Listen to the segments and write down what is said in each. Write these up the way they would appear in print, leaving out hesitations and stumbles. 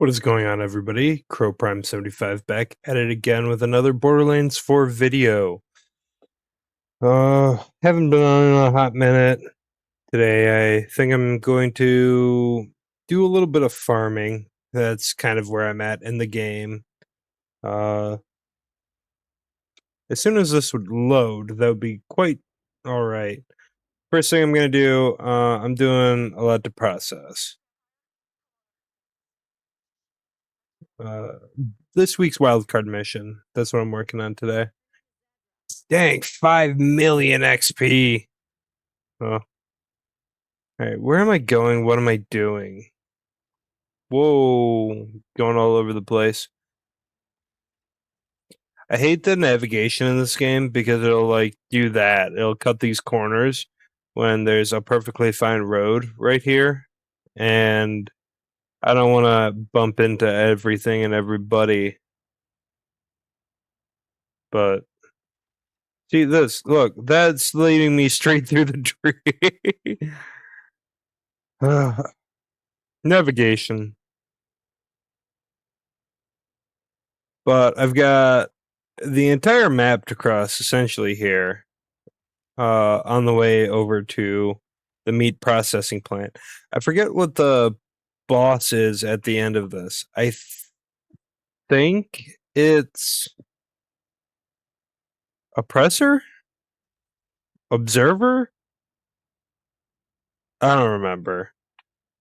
What is going on, everybody? Crow Prime 75 back at it again with another Borderlands 4 video. Haven't been on in a hot minute. Today I think I'm going to do a little bit of farming. That's kind of where I'm at in the game. Uh as soon as this would load, that would be quite alright. First thing I'm gonna do, I'm doing a lot to process. Uh this week's wildcard mission. That's what I'm working on today. Dang, 5 million XP. Oh, alright, where am I going? What am I doing? Whoa, going all over the place. I hate the navigation in this game because it'll like do that. It'll cut these corners when there's a perfectly fine road right here. And I don't want to bump into everything and everybody. But see this, look, that's leading me straight through the tree. Navigation. But I've got the entire map to cross essentially here, on the way over to the meat processing plant. I forget what the boss is at the end of this. I think it's oppressor? Observer? I don't remember.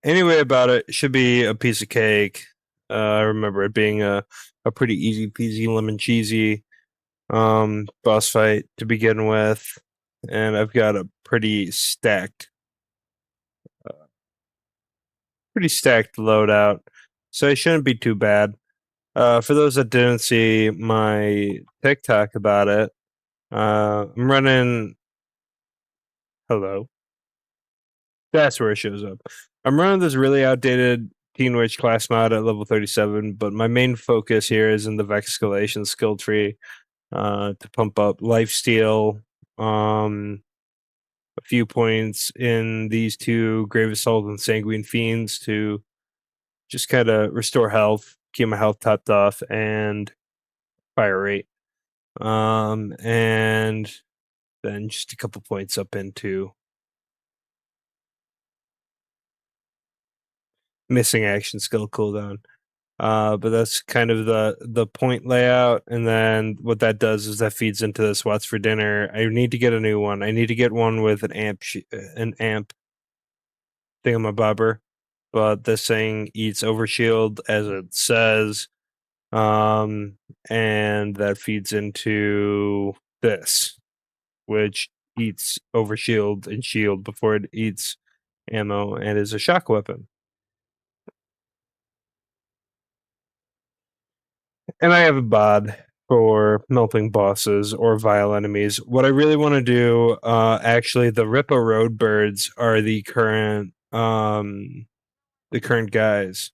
Anyway, about it should be a piece of cake. I remember it being a pretty easy peasy lemon cheesy boss fight to begin with, and I've got a pretty stacked loadout, so it shouldn't be too bad. For those that didn't see my TikTok about it, I'm running. Hello, that's where it shows up. I'm running this really outdated Teen Witch class mod at level 37, but my main focus here is in the Vexcalation skill tree, to pump up lifesteal, a few points in these two Grave Assault and Sanguine Fiends to just kind of restore health, keep my health topped off, and fire rate. And then just a couple points up into missing action skill cooldown. But that's kind of the point layout, and then what that does is that feeds into this what's for dinner. I need to get a new one. I need to get one with an amp thingamabobber, but this thing eats overshield as it says, and that feeds into this, which eats overshield and shield before it eats ammo and is a shock weapon. And I have a bod for melting bosses or vile enemies. What I really want to do, actually, the Rippa Road Birds are the current guys.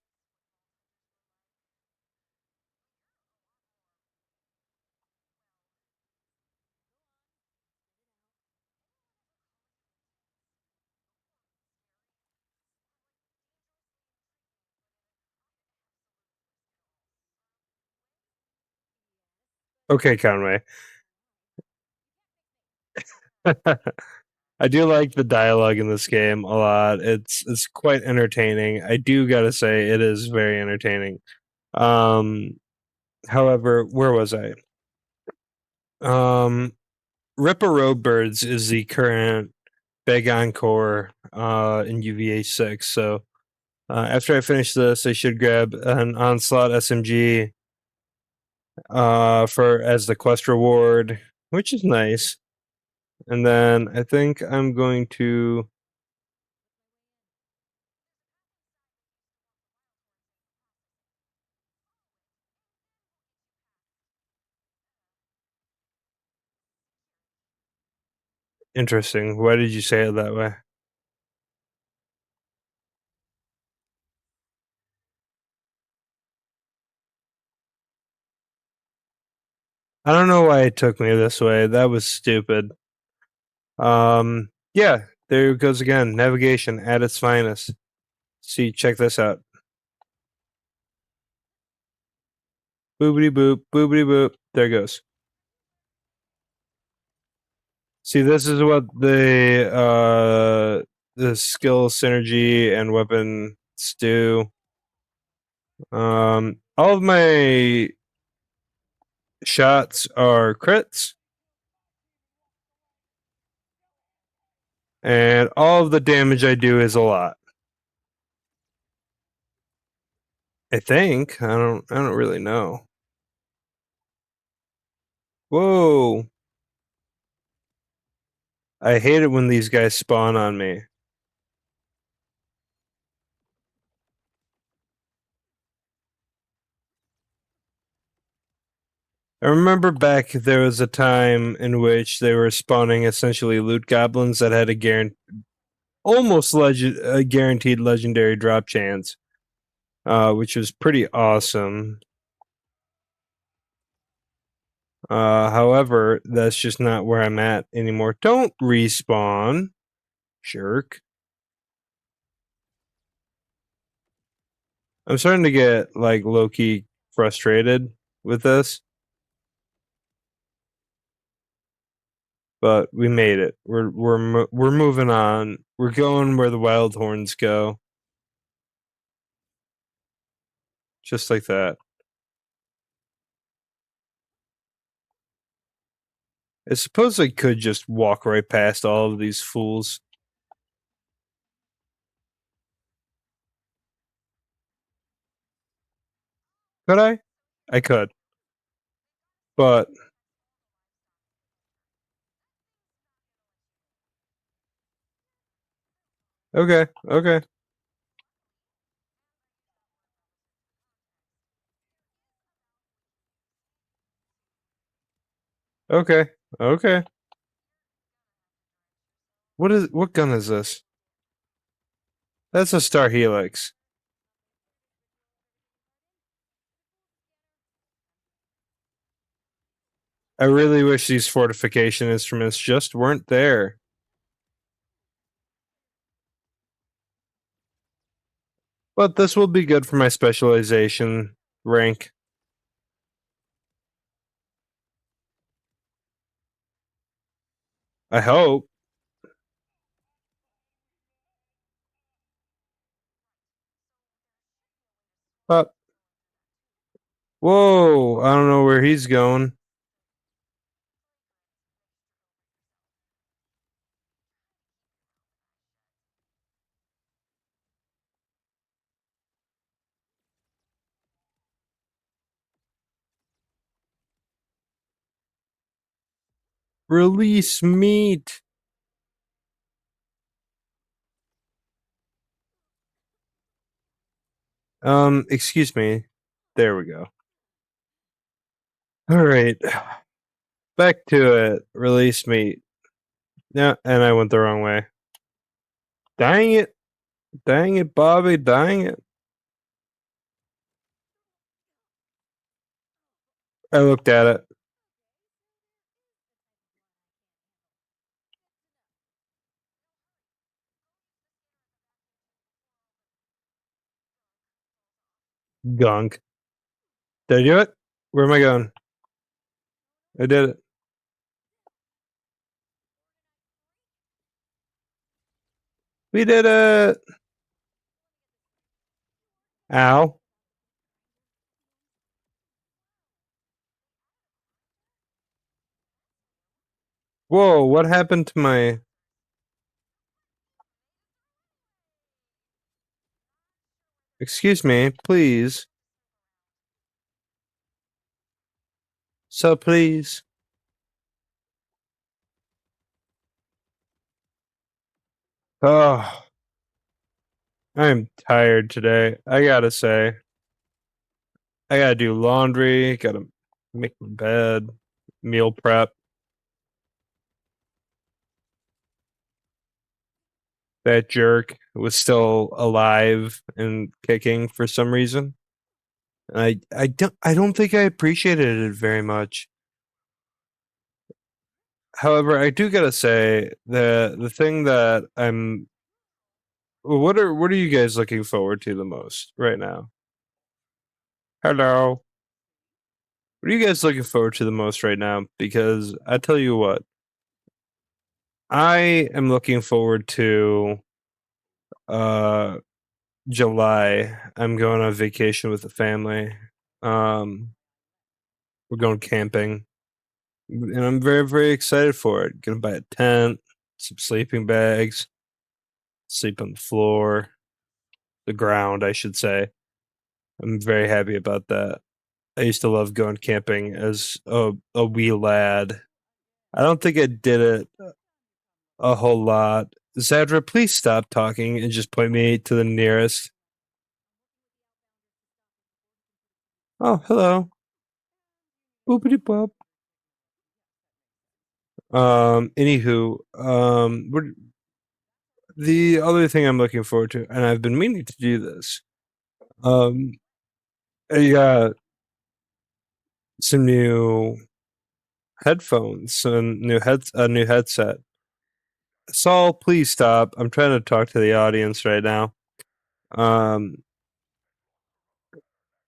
Okay, Conway. I do like the dialogue in this game a lot. It's quite entertaining. I do gotta say it is very entertaining. Um, however, where was I? Um, Ripper Roadbirds is the current big encore in UVA 6. So after I finish this, I should grab an Onslaught SMG for as the quest reward, which is nice. And then I think I'm going to. Interesting. Why did you say it that way? I don't know why it took me this way. That was stupid. Yeah, there it goes again. Navigation at its finest. See, check this out. Boobity boop, boobity boop. There it goes. See, this is what the skill synergy and weapons do. All of my shots are crits, and all of the damage I do is a lot. I think. I don't really know. Whoa. I hate it when these guys spawn on me. I remember back there was a time in which they were spawning essentially loot goblins that had a guaranteed legendary drop chance, which was pretty awesome. However, that's just not where I'm at anymore. Don't respawn, jerk. I'm starting to get like low-key frustrated with this. But we made it. We're moving on. We're going where the wild horns go. Just like that. I suppose I could just walk right past all of these fools. Could I? I could. But okay, okay. Okay. Okay. What gun is this? That's a Star Helix. I really wish these fortification instruments just weren't there. But this will be good for my specialization rank. I hope. But whoa, I don't know where he's going. Release meat. Excuse me. There we go. All right. Back to it. Release meat. Yeah, and I went the wrong way. Dang it. Dang it, Bobby. Dang it. I looked at it. Gunk. Did I do it? Where am I going? I did it. We did it. Ow. Whoa, what happened to my... Excuse me, please. So please. Oh, I'm tired today. I gotta say. I gotta do laundry, gotta make my bed, meal prep. That jerk was still alive and kicking for some reason. I don't think I appreciated it very much. However, I do gotta say the thing that I'm what are you guys looking forward to the most right now? Hello. What are you guys looking forward to the most right now? Because I tell you what, I am looking forward to uh July. I'm going on vacation with the family. Um we're going camping and I'm very, very excited for it. Gonna buy a tent, some sleeping bags, sleep on the floor, the ground, I should say. I'm very happy about that. I used to love going camping as a wee lad. I don't think I did it a whole lot. Zadra, please stop talking and just point me to the nearest. Oh, hello. Boopity bop. Anywho, the other thing I'm looking forward to, and I've been meaning to do this. Um, I got some new headphones, a new headset. Saul, please stop. I'm trying to talk to the audience right now. Um,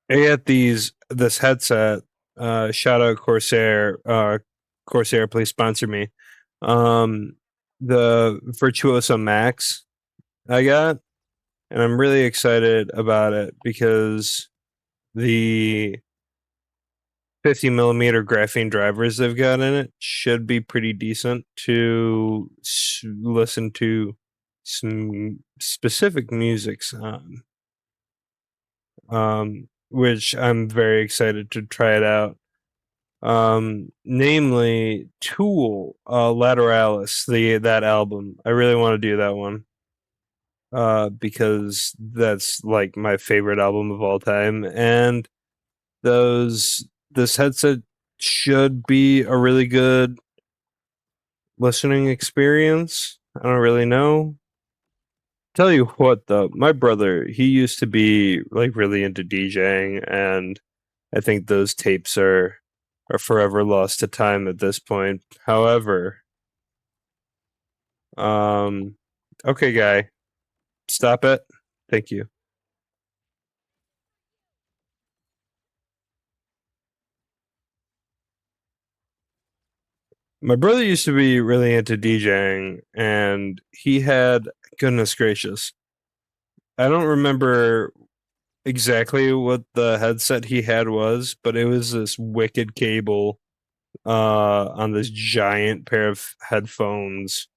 I got this headset. Shout out Corsair. Corsair, please sponsor me. The Virtuoso Max I got, and I'm really excited about it because the 50 millimeter graphene drivers they've got in it should be pretty decent to listen to some specific musics on. Which I'm very excited to try it out. Namely Tool, Lateralis, that album. I really want to do that one. Because that's like my favorite album of all time. And this headset should be a really good listening experience. I don't really know. Tell you what though, my brother, he used to be like really into DJing, and I think those tapes are forever lost to time at this point. However, um okay guy, stop it. Thank you. My brother used to be really into DJing, and he had, goodness gracious, I don't remember exactly what the headset he had was, but it was this wicked cable on this giant pair of headphones.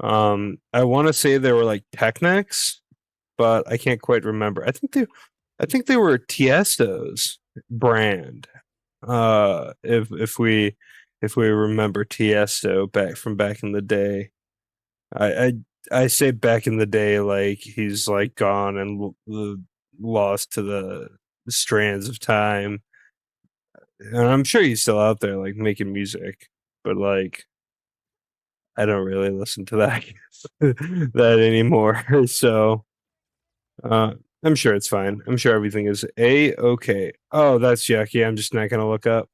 I want to say they were like Technics, but I can't quite remember. I think they were Tiesto's brand. If we remember Tiesto back in the day. I I, I say back in the day like he's like gone and lost to the strands of time. And I'm sure he's still out there like making music, but like I don't really listen to that that anymore. So uh I'm sure it's fine. I'm sure everything is a okay. Oh, that's yucky. I'm just not gonna look up.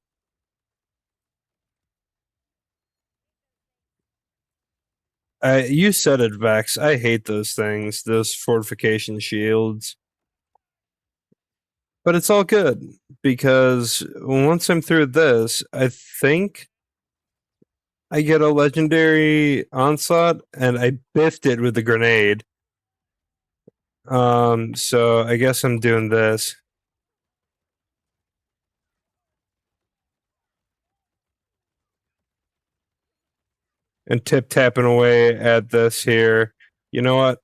You said it, Vex. I hate those things, those fortification shields. But it's all good because once I'm through this, I think I get a legendary onslaught, and I biffed it with the grenade. So I guess I'm doing this and tip tapping away at this here. You know what?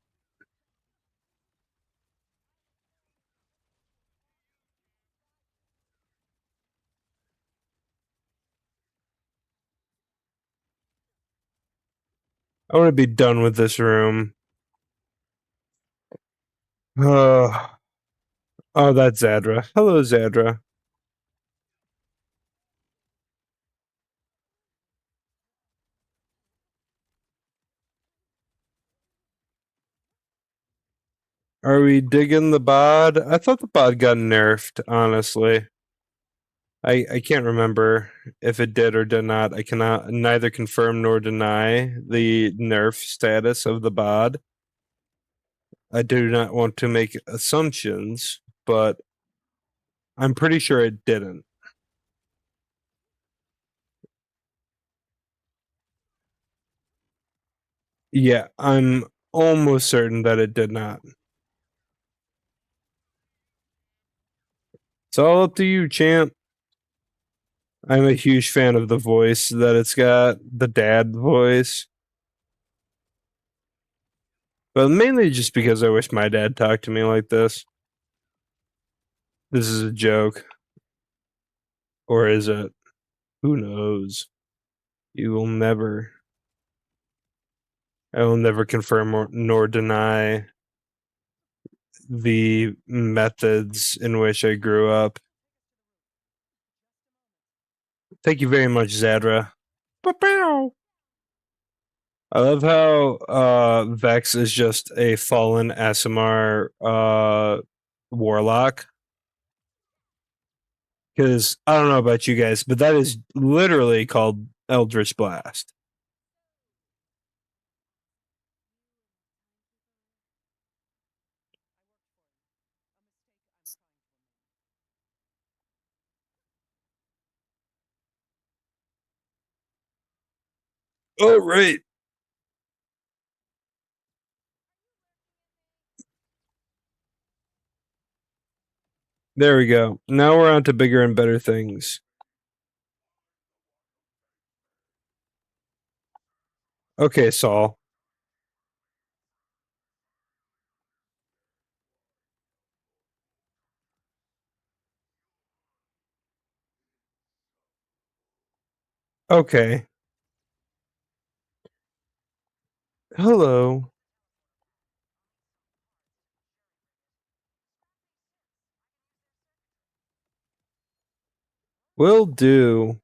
I want to be done with this room. Oh, oh, that's Zadra. Hello, Zadra. Are we digging the bod? I thought the bod got nerfed, honestly. I can't remember if it did or did not. I cannot neither confirm nor deny the nerf status of the bod. I do not want to make assumptions, but I'm pretty sure it didn't. Yeah, I'm almost certain that it did not. It's all up to you, champ. I'm a huge fan of the voice that it's got, the dad voice. But mainly just because I wish my dad talked to me like this. This is a joke. Or is it? Who knows? You will never. I will never confirm nor deny the methods in which I grew up. Thank you very much, Zadra. Ba-bow. I love how Vex is just a fallen ASMR warlock. Because I don't know about you guys, but that is literally called Eldritch Blast. Oh, right. There we go. Now we're on to bigger and better things. Okay, Saul. Okay. Hello. Will do.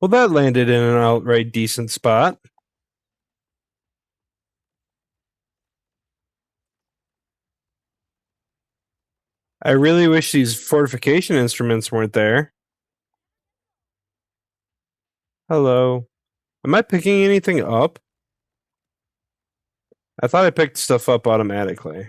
Well, that landed in an outright decent spot. I really wish these fortification instruments weren't there. Hello. Am I picking anything up? I thought I picked stuff up automatically.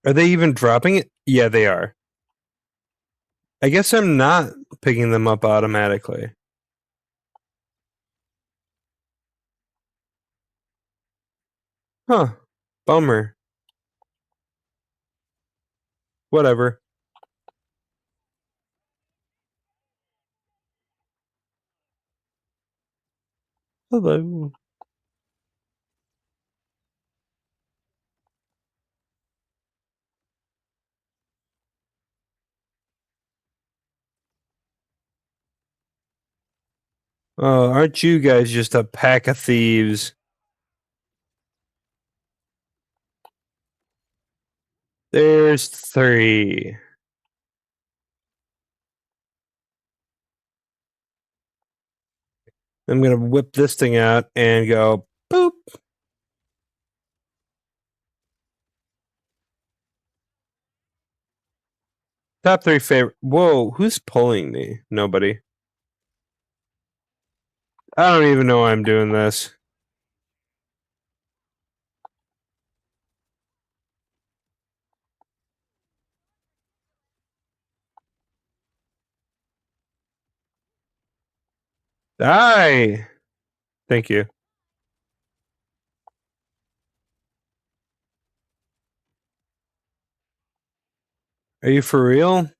Are they even dropping it? Yeah, they are. I guess I'm not picking them up automatically. Huh. Bummer. Whatever. Hello. Oh, aren't you guys just a pack of thieves? There's 3. I'm gonna whip this thing out and go boop. Top 3 favorite. Whoa, who's pulling me? Nobody. I don't even know why I'm doing this. Die. Thank you. Are you for real?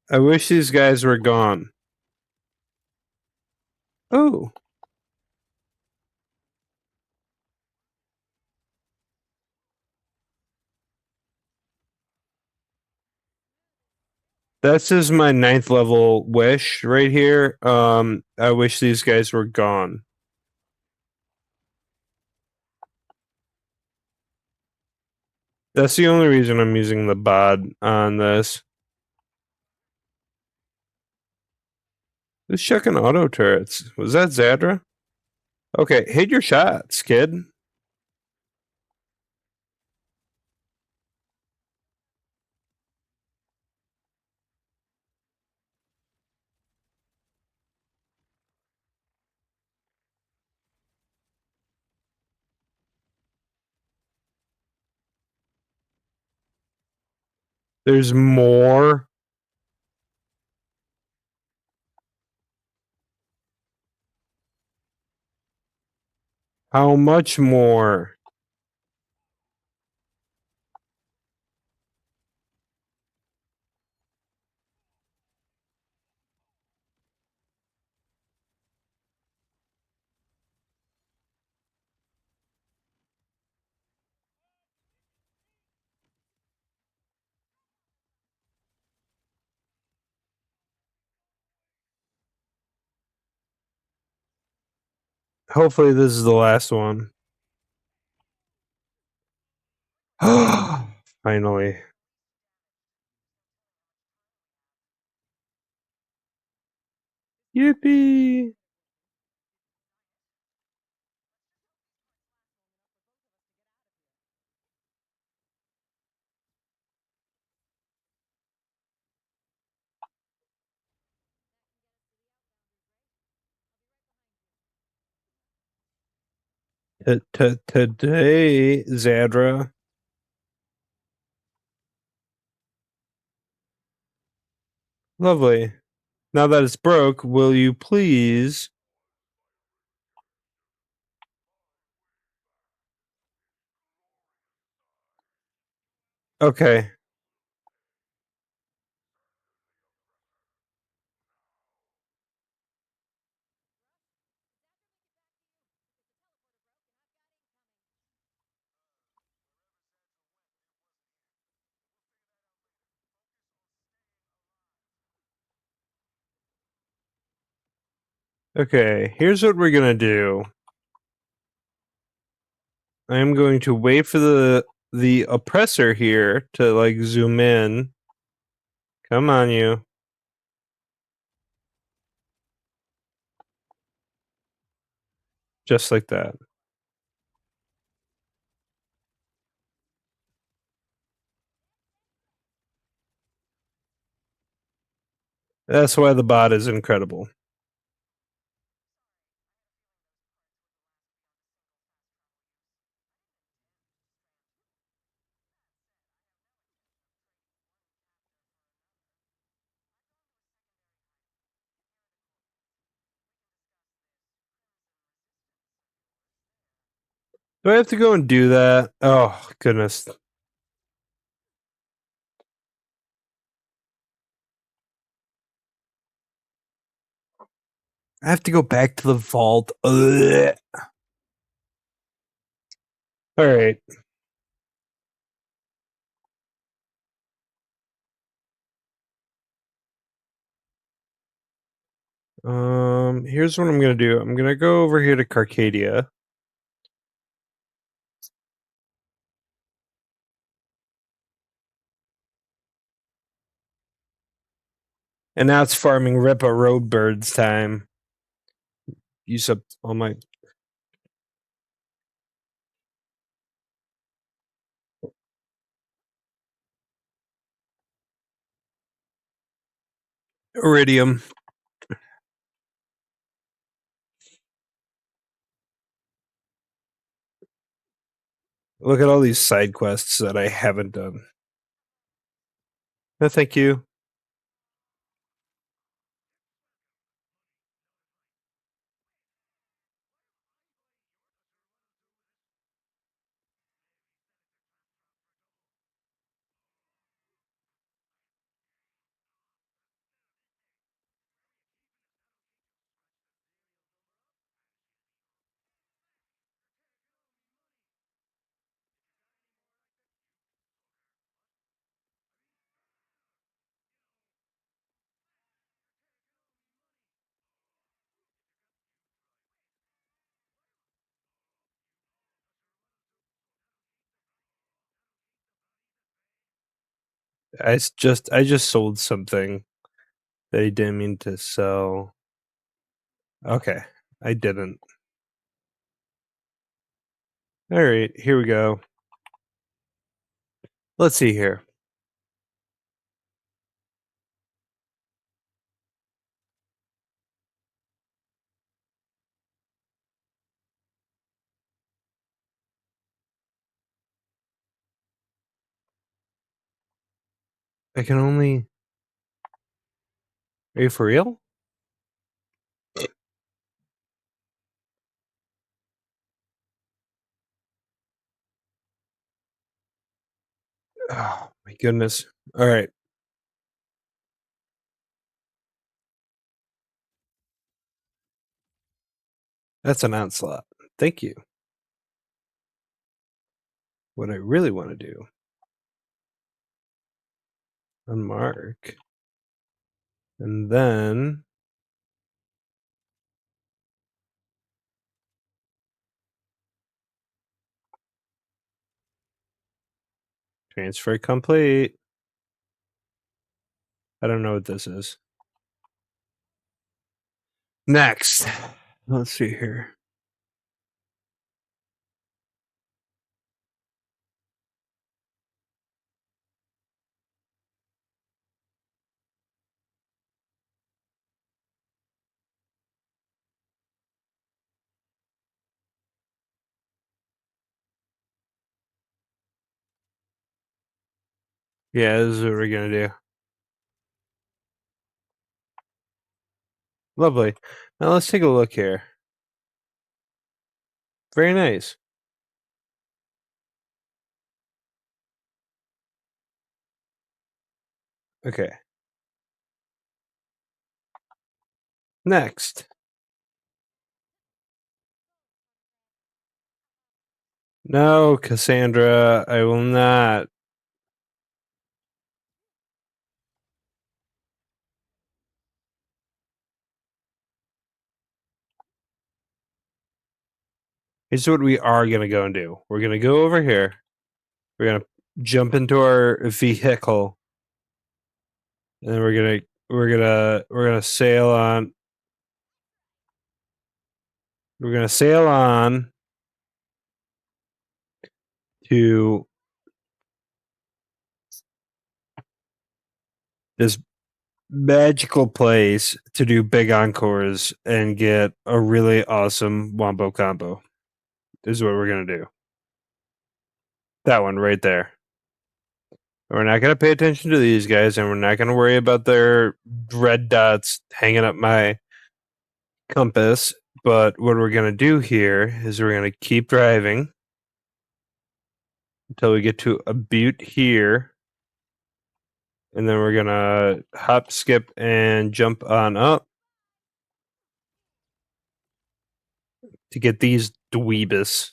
I wish these guys were gone. Oh. This is my 9th level wish right here. I wish these guys were gone. That's the only reason I'm using the bod on this. Who's checking auto turrets? Was that Zadra? Okay, hit your shots, kid. There's more. How much more? Hopefully this is the last one. Finally. Yippee! Today, Zadra. Lovely. Now that it's broke, will you please? Okay. Okay, here's what we're gonna do. I am going to wait for the oppressor here to like zoom in. Come on, you. Just like that. That's why the bot is incredible. Do I have to go and do that? Oh, goodness. I have to go back to the vault. Ugh. All right. Here's what I'm gonna do. I'm gonna go over here to Carcadia. And now it's farming Ripa Roadbird's time. Use up all my iridium. Look at all these side quests that I haven't done. No, thank you. I just sold something that I didn't mean to sell. Okay, I didn't. All right, here we go. Let's see here. I can only... Are you for real? Oh, my goodness. All right. That's an onslaught. Thank you. What I really want to do, unmark, and then transfer complete. I don't know what this is. Next. Let's see here. Yeah, this is what we're going to do. Lovely. Now let's take a look here. Very nice. Okay. Next. No, Cassandra, I will not. Here's what we are going to go and do. We're going to go over here. We're going to jump into our vehicle. And then we're gonna sail on. We're gonna sail on to this magical place to do big encores and get a really awesome Wombo Combo. This is what we're gonna do. That one right there. We're not gonna pay attention to these guys, and we're not gonna worry about their red dots hanging up my compass. But what we're gonna do here is we're gonna keep driving until we get to a butte here. And then we're gonna hop, skip, and jump on up to get these dweebus.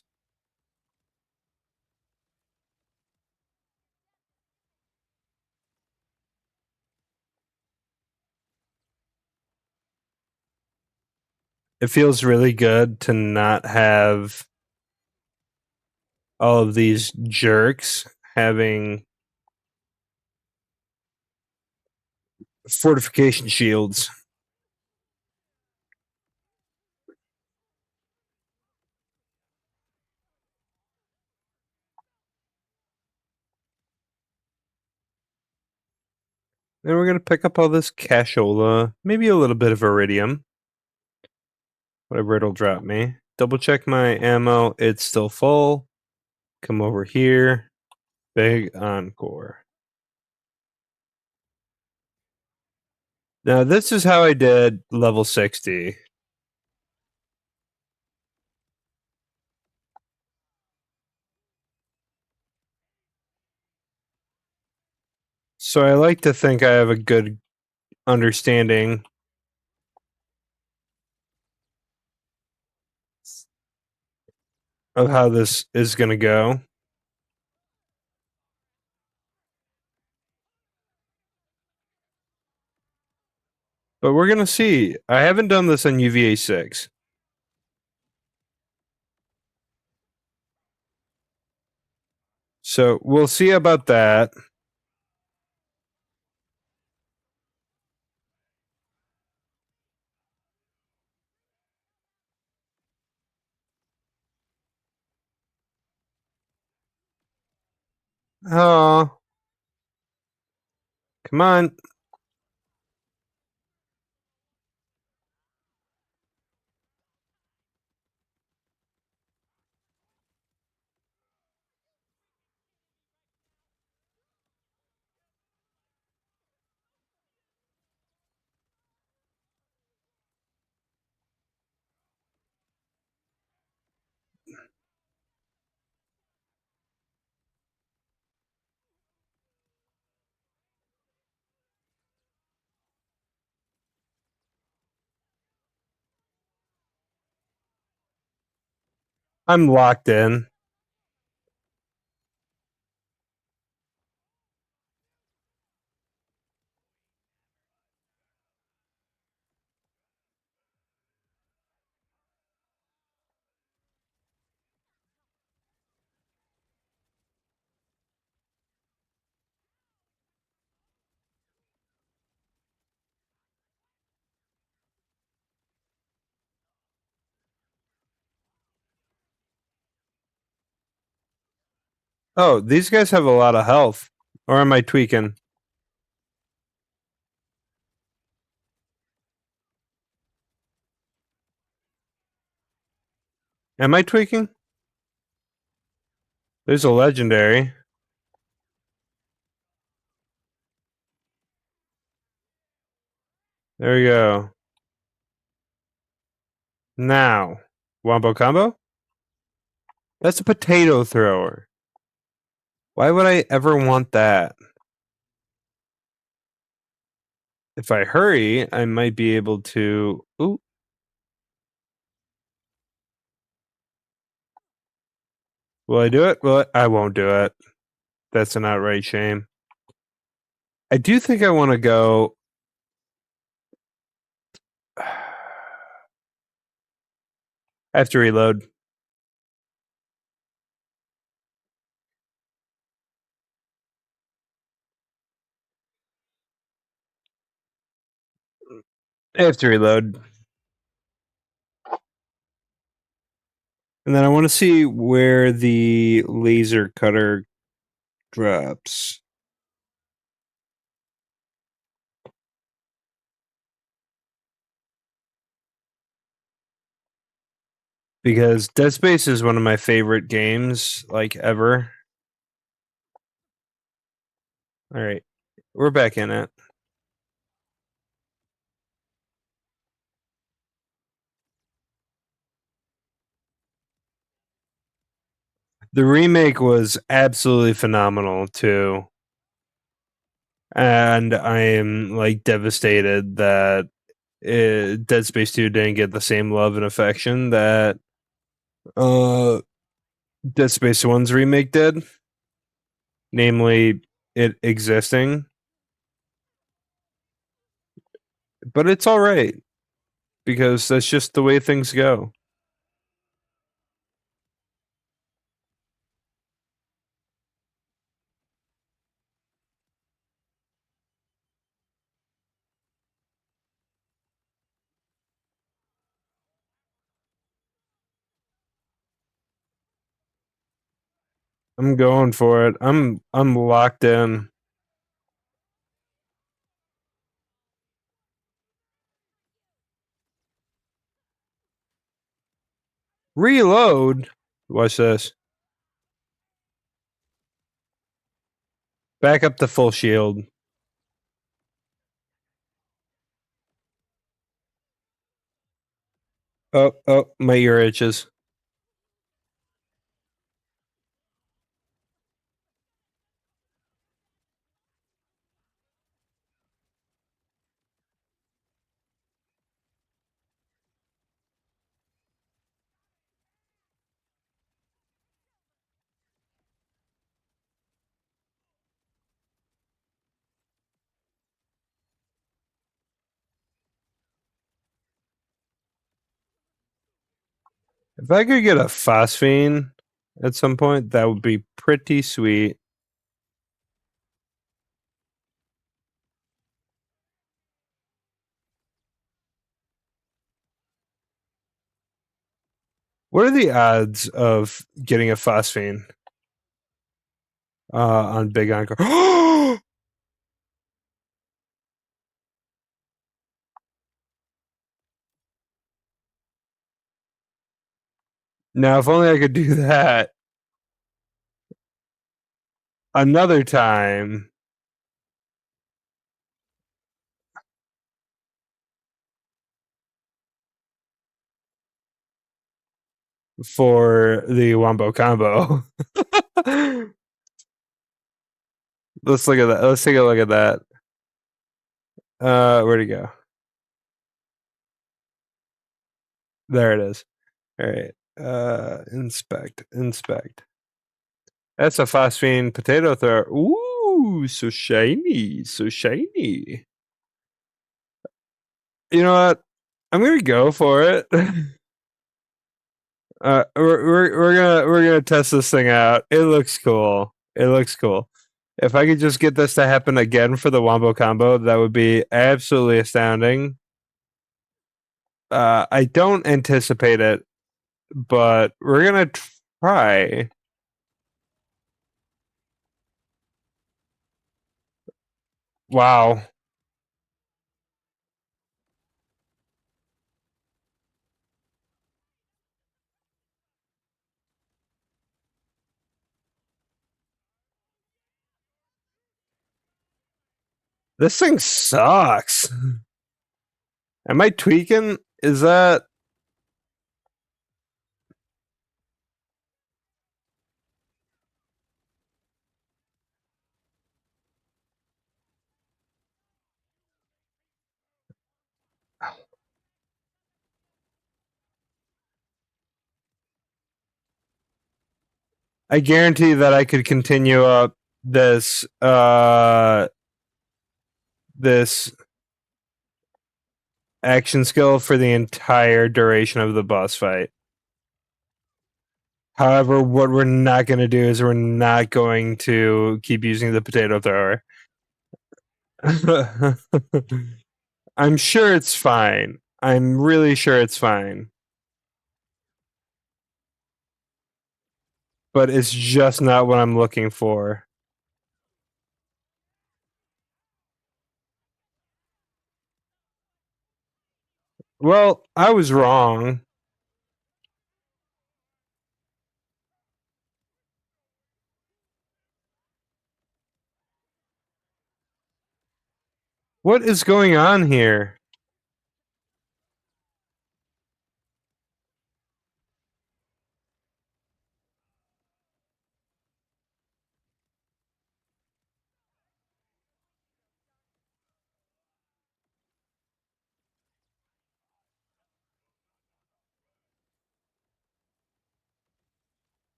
It feels really good to not have all of these jerks having fortification shields. Then we're gonna pick up all this cashola, maybe a little bit of iridium, whatever it'll drop me. Double check my ammo, it's still full. Come over here, big encore. Now this is how I did level 60. So I like to think I have a good understanding of how this is going to go. But we're going to see. I haven't done this on UVA 6. So we'll see about that. Oh, come on. I'm locked in. Oh, these guys have a lot of health. Or am I tweaking? Am I tweaking? There's a legendary. There we go. Now, Wombo Combo? That's a potato thrower. Why would I ever want that? If I hurry, I might be able to... Ooh. Will I do it? Well, I won't do it. That's an outright shame. I do think I want to go... I have to reload. I have to reload. And then I want to see where the laser cutter drops. Because Dead Space is one of my favorite games, like, ever. Alright. We're back in it. The remake was absolutely phenomenal, too. And I am, like, devastated that Dead Space 2 didn't get the same love and affection that Dead Space 1's remake did. Namely, it existing. But it's alright. Because that's just the way things go. I'm going for it. I'm locked in. Reload. Watch this. Back up to full shield. Oh, my ear itches. If I could get a phosphene at some point, that would be pretty sweet. What are the odds of getting a phosphene on Big Encore? Now, if only I could do that another time. For the Wombo Combo. Let's look at that. Let's take a look at that. Where'd he go? There it is. All right. Inspect. That's a phosphine potato thrower. Ooh, so shiny, so shiny. You know what? I'm gonna go for it. We're gonna test this thing out. It looks cool. It looks cool. If I could just get this to happen again for the Wombo Combo, that would be absolutely astounding. I don't anticipate it, but we're gonna try. Wow. This thing sucks. Am I tweaking? Is that I guarantee that I could continue up this action skill for the entire duration of the boss fight. However, what we're not going to do is we're not going to keep using the potato thrower. I'm sure it's fine. I'm really sure it's fine. But it's just not what I'm looking for. Well, I was wrong. What is going on here?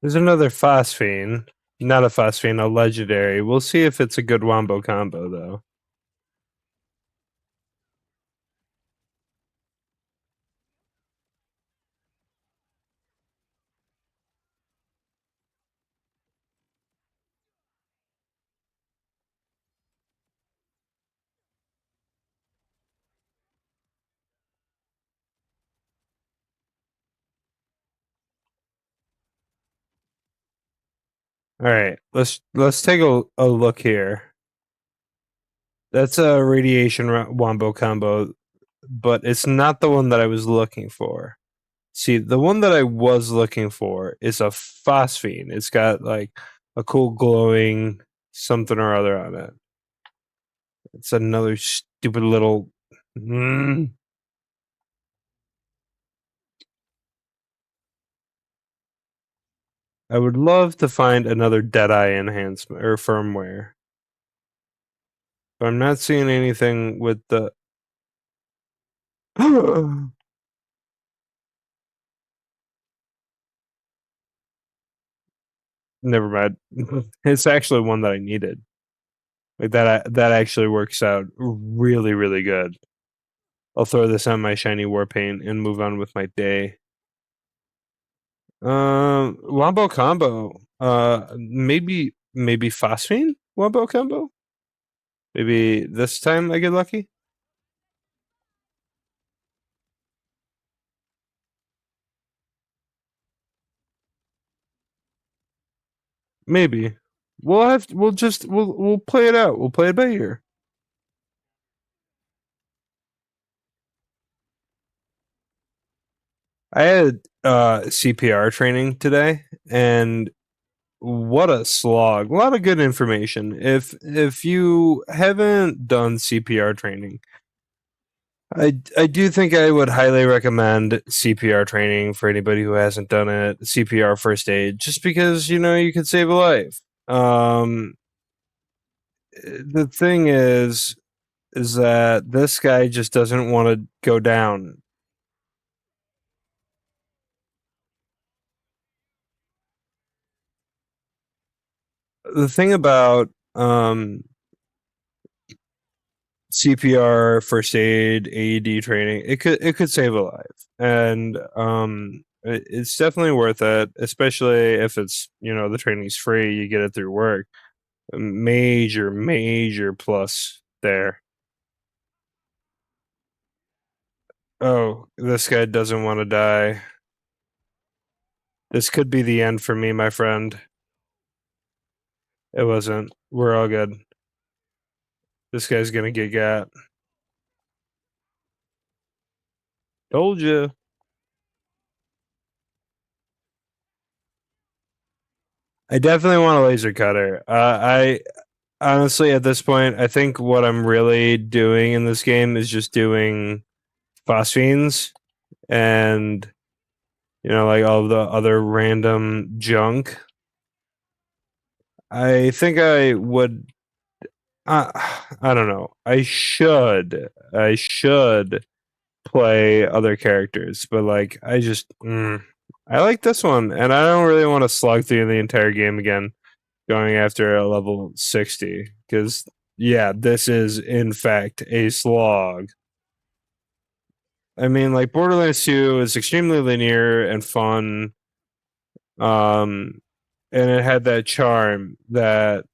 There's another phosphine. Not a phosphine, a legendary. We'll see if it's a good Wombo combo, though. All right, let's take a look here. That's a radiation Wombo combo, but it's not the one that I was looking for. See, the one that I was looking for is a phosphine. It's got like a cool glowing something or other on it. It's another stupid little. I would love to find another Deadeye enhancement or firmware, but I'm not seeing anything with the. Never mind. It's actually one that I needed. Like that actually works out really, really good. I'll throw this on my shiny war paint and move on with my day. Wombo combo. Maybe phosphine wombo combo. Maybe this time I get lucky. Maybe we'll play it out. We'll play it by ear. I had CPR training today, and what a slog. A lot of good information. If you haven't done CPR training, I do think I would highly recommend CPR training for anybody who hasn't done it. CPR first aid, just because you could save a life. The thing is that this guy just doesn't want to go down. The thing about CPR, first aid, AED training, it could save a life, and it's definitely worth it, especially if it's the training's free. You get it through work. A major plus there. Oh, this guy doesn't want to die. This could be the end for me, my friend. It wasn't. We're all good. This guy's gonna get got. Told you. I definitely want a laser cutter. I honestly, at this point, I think what I'm really doing in this game is just doing phosphenes and like all the other random junk. I think I would. Uh, I don't know. I should play other characters, but like I like this one, and I don't really want to slog through the entire game again, going after a level 60, because yeah, this is in fact a slog. I mean, like Borderlands 2 is extremely linear and fun, um, and it had that charm that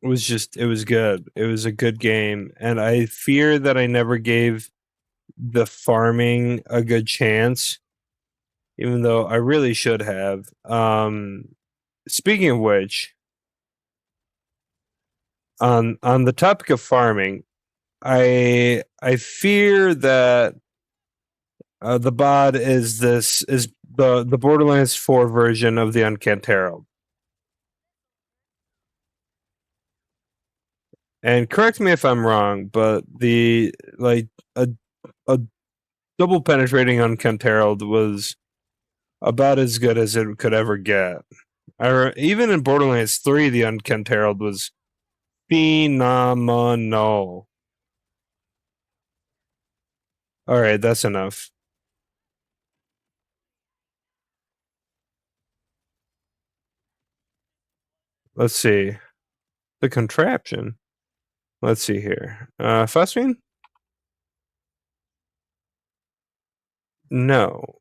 it was good. It was a good game, and I fear that I never gave the farming a good chance, even though I really should have. Speaking of which, on the topic of farming, I fear that the bod is the Borderlands 4 version of the Uncanny Herald. And correct me if I'm wrong, but the like a double penetrating Uncanny Herald was about as good as it could ever get. Even in Borderlands 3, the Uncanny Herald was phenomenal. All right, that's enough. Let's see. The contraption. Let's see here. Phosphine? No,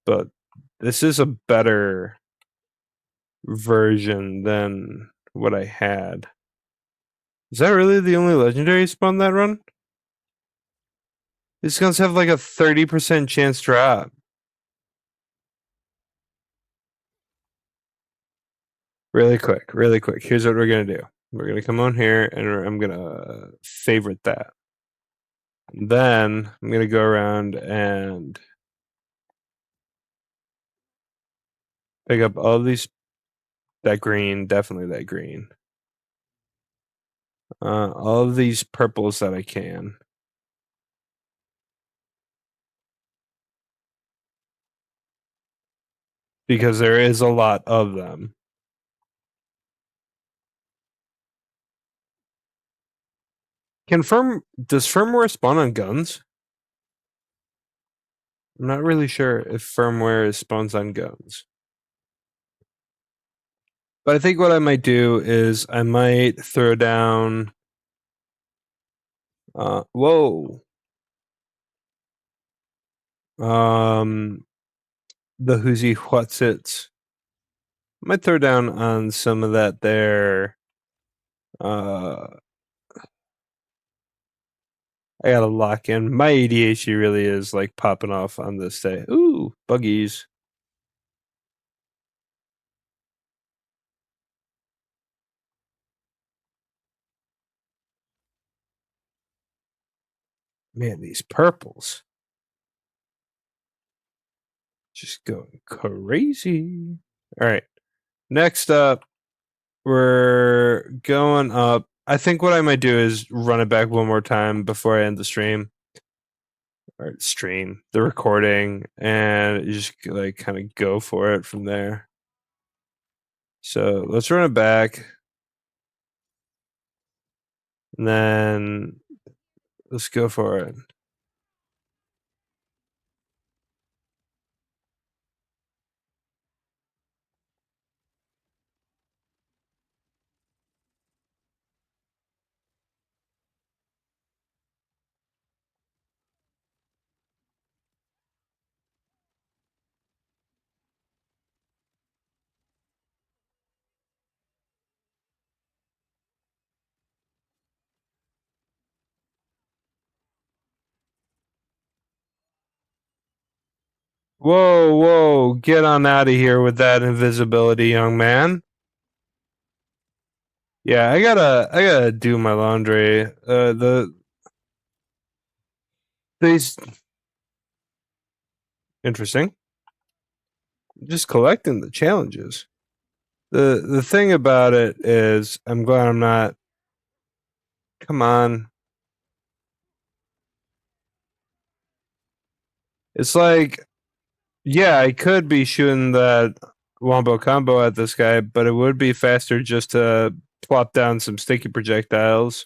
but this is a better version than what I had. Is that really the only legendary spawn that run? These guns have like a 30% chance drop. Really quick, really quick. Here's what we're gonna do. We're gonna come on here and I'm gonna favorite that. Then I'm gonna go around and pick up all of these. That green, definitely that green. All of these purples that I can. Because there is a lot of them. Does firmware spawn on guns? I'm not really sure if firmware spawns on guns. But I think what I might do is I might throw down whoa. Um the Whoozy What's It. I might throw down on some of that there. Uh I gotta lock in. My ADHD really is like popping off on this day. Ooh, buggies. Man, these purples. Just going crazy. All right. Next up, we're going up. I think what I might do is run it back one more time before I end the stream. Or the recording, and you just like kind of go for it from there. So let's run it back. And then let's go for it. Whoa, whoa, get on out of here with that invisibility, young man. Yeah, I gotta do my laundry. These interesting. Just collecting the challenges. The thing about it is I'm glad I'm not. Come on. It's like, yeah, I could be shooting that Wombo Combo at this guy, but it would be faster just to plop down some sticky projectiles.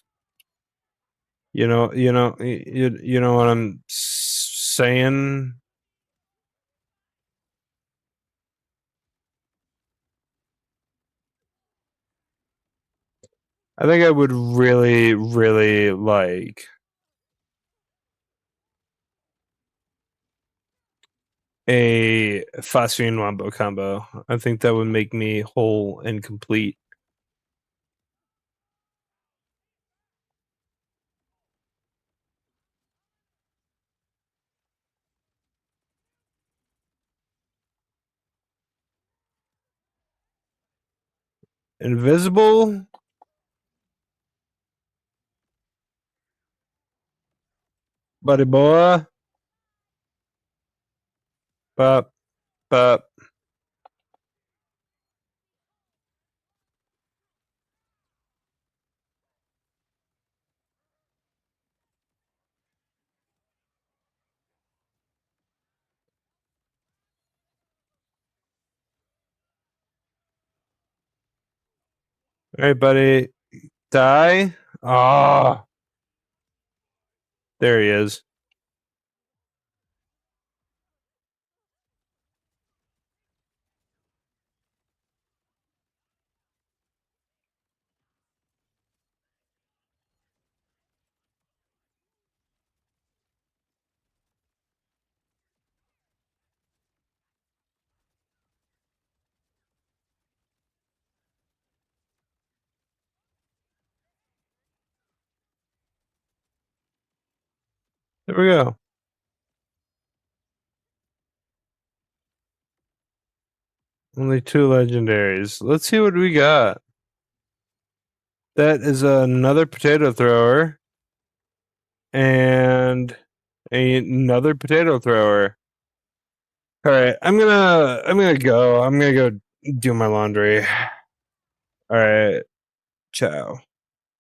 You know what I'm saying? I think I would really, really like a Phosphene Wombo Combo. I think that would make me whole and complete. Invisible, buddy boy. Pop, pop. All right, buddy. Die. Ah, oh, there he is. There we go. Only 2 legendaries. Let's see what we got. That is another potato thrower and another potato thrower. All right, I'm gonna go. I'm gonna go do my laundry. All right, ciao.